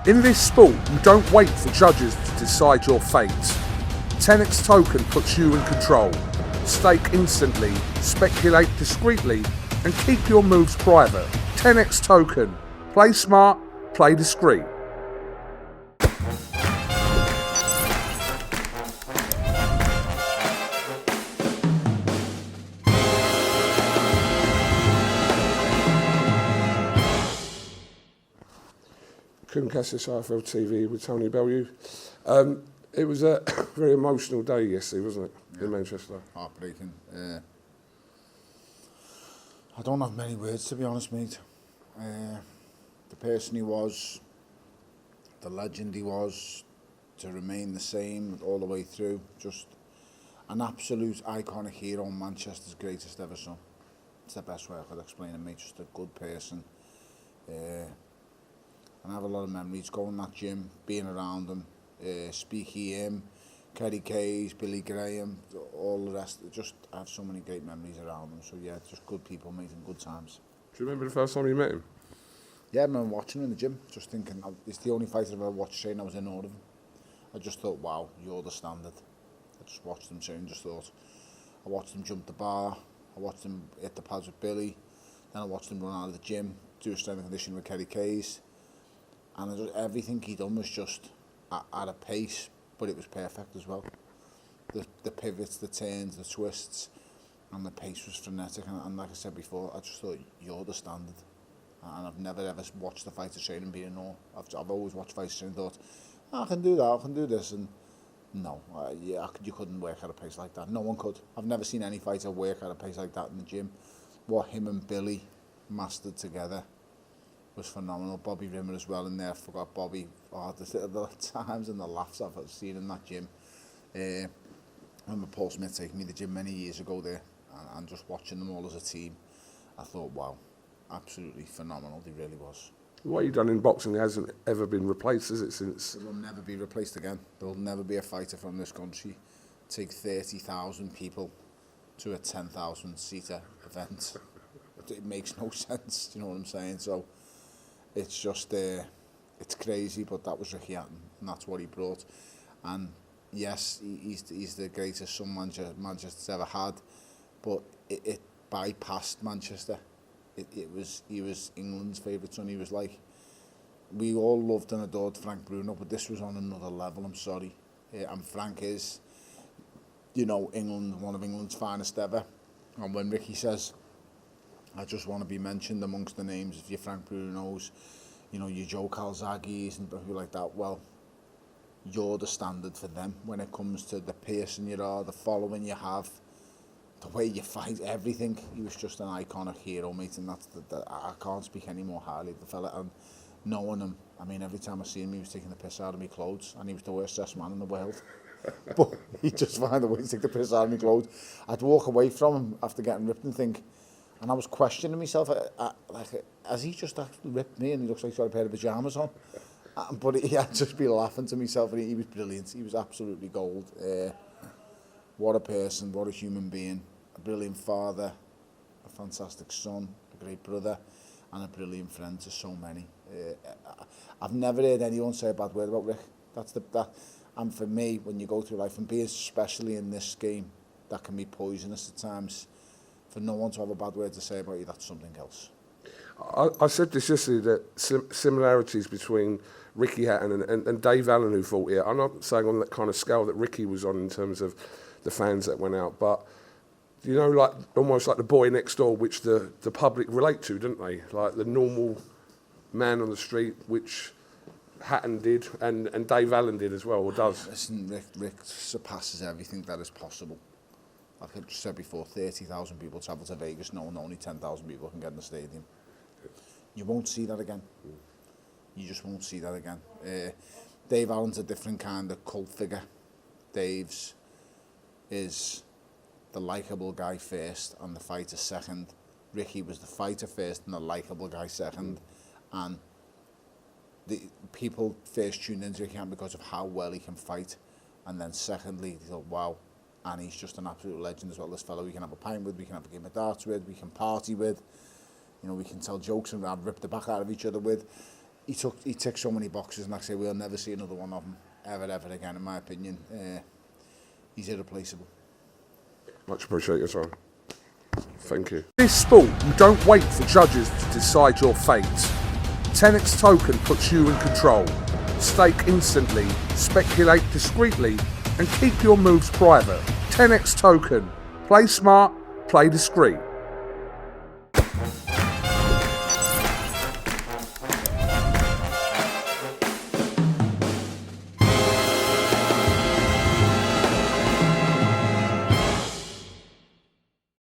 In this sport, you don't wait for judges to decide your fate. TenexToken puts you in control. Stake instantly, speculate discreetly, and keep your moves private. TenexToken. Play smart, play discreet. Couldn't catch this IFLTV with Tony Bellew. It was a very emotional day yesterday, wasn't it, in Manchester? Heartbreaking. I don't have many words, to be honest, mate. The person he was, the legend he was, to remain the same all the way through, just an absolute iconic hero, Manchester's greatest ever son. It's the best way I could explain it, mate. Just a good person. And I have a lot of memories going in that gym, being around him, Speaky him, Kerry Kays, Billy Graham, all the rest. Just I have so many great memories around him. So yeah, just good people, mate, and good times. Do you remember the first time you met him? Yeah, I remember watching him in the gym, just thinking, it's the only fight I've ever watched train. I was in awe of him. I just thought, wow, you're the standard. I just watched him train, just thought. I watched him jump the bar, I watched him hit the pads with Billy, then I watched him run out of the gym, do a strength and conditioning with Kerry Kays. And everything he done was just at a pace, but it was perfect as well. The pivots, the turns, the twists, and the pace was frenetic. And like I said before, I just thought, you're the standard. And I've never ever watched the fighter train and been in awe. I've always watched fighters train and thought, I can do that, I can do this. And no, you couldn't work at a pace like that. No one could. I've never seen any fighter work at a pace like that in the gym. What him and Billy mastered together was phenomenal. Bobby Rimmer as well in there. I forgot Bobby. Oh, the times and the laughs I've seen in that gym. I remember Paul Smith taking me to the gym many years ago there, and just watching them all as a team. I thought, wow, absolutely phenomenal. He really was. What you've done in boxing hasn't ever been replaced, has it, since? It will never be replaced again. There will never be a fighter from this country take 30,000 people to a 10,000-seater event. It makes no sense, do you know what I'm saying? So it's just, it's crazy, but that was Ricky Hatton, and that's what he brought. And yes, he's the greatest son Manchester's ever had, but it bypassed Manchester. He was England's favourite son. He was like, we all loved and adored Frank Bruno, but this was on another level, I'm sorry. And Frank is, you know, one of England's finest ever. And when Ricky says, I just want to be mentioned amongst the names of your Frank Brunos, you know, your Joe Calzaghes and people like that, well, you're the standard for them when it comes to the person you are, the following you have, the way you fight, everything. He was just an iconic hero, mate, and that's I can't speak any more highly of the fella. And knowing him, I mean, every time I see him, he was taking the piss out of me clothes, and he was the worst dressed man in the world. But he'd just find a way to take the piss out of me clothes. I'd walk away from him after getting ripped and think, and I was questioning myself, like, has he just actually ripped me and he looks like he's got a pair of pyjamas on? But I'd just be laughing to myself, and he was brilliant. He was absolutely gold. What a person, what a human being, a brilliant father, a fantastic son, a great brother, and a brilliant friend to so many. I've never heard anyone say a bad word about Rick. And for me, when you go through life, and being especially in this game, that can be poisonous at times, for no one to have a bad word to say about you, that's something else. I said this yesterday, that similarities between Ricky Hatton and Dave Allen, who fought here. I'm not saying on that kind of scale that Ricky was on in terms of the fans that went out, but you know, like almost like the boy next door, which the public relate to, don't they? Like the normal man on the street, which Hatton did, and Dave Allen did as well, or does. Listen, Rick surpasses everything that is possible. Like I just said before, 30,000 people travel to Vegas, knowing only 10,000 people can get in the stadium. You won't see that again. You just won't see that again. Dave Allen's a different kind of cult figure. Dave's is the likeable guy first and the fighter second. Ricky was the fighter first and the likeable guy second. And the people first tuned into Ricky Hatton because of how well he can fight. And then secondly, they thought, wow, and he's just an absolute legend as well. This fellow we can have a pint with, we can have a game of darts with, we can party with. You know, we can tell jokes and rip the back out of each other with. he ticked so many boxes, and like I say, we'll never see another one of him ever again, in my opinion. He's irreplaceable. Much appreciate your time. Thank you. In this sport, you don't wait for judges to decide your fate. TenexToken puts you in control. Stake instantly, speculate discreetly, and keep your moves private. TenexToken. Play smart, play discreet.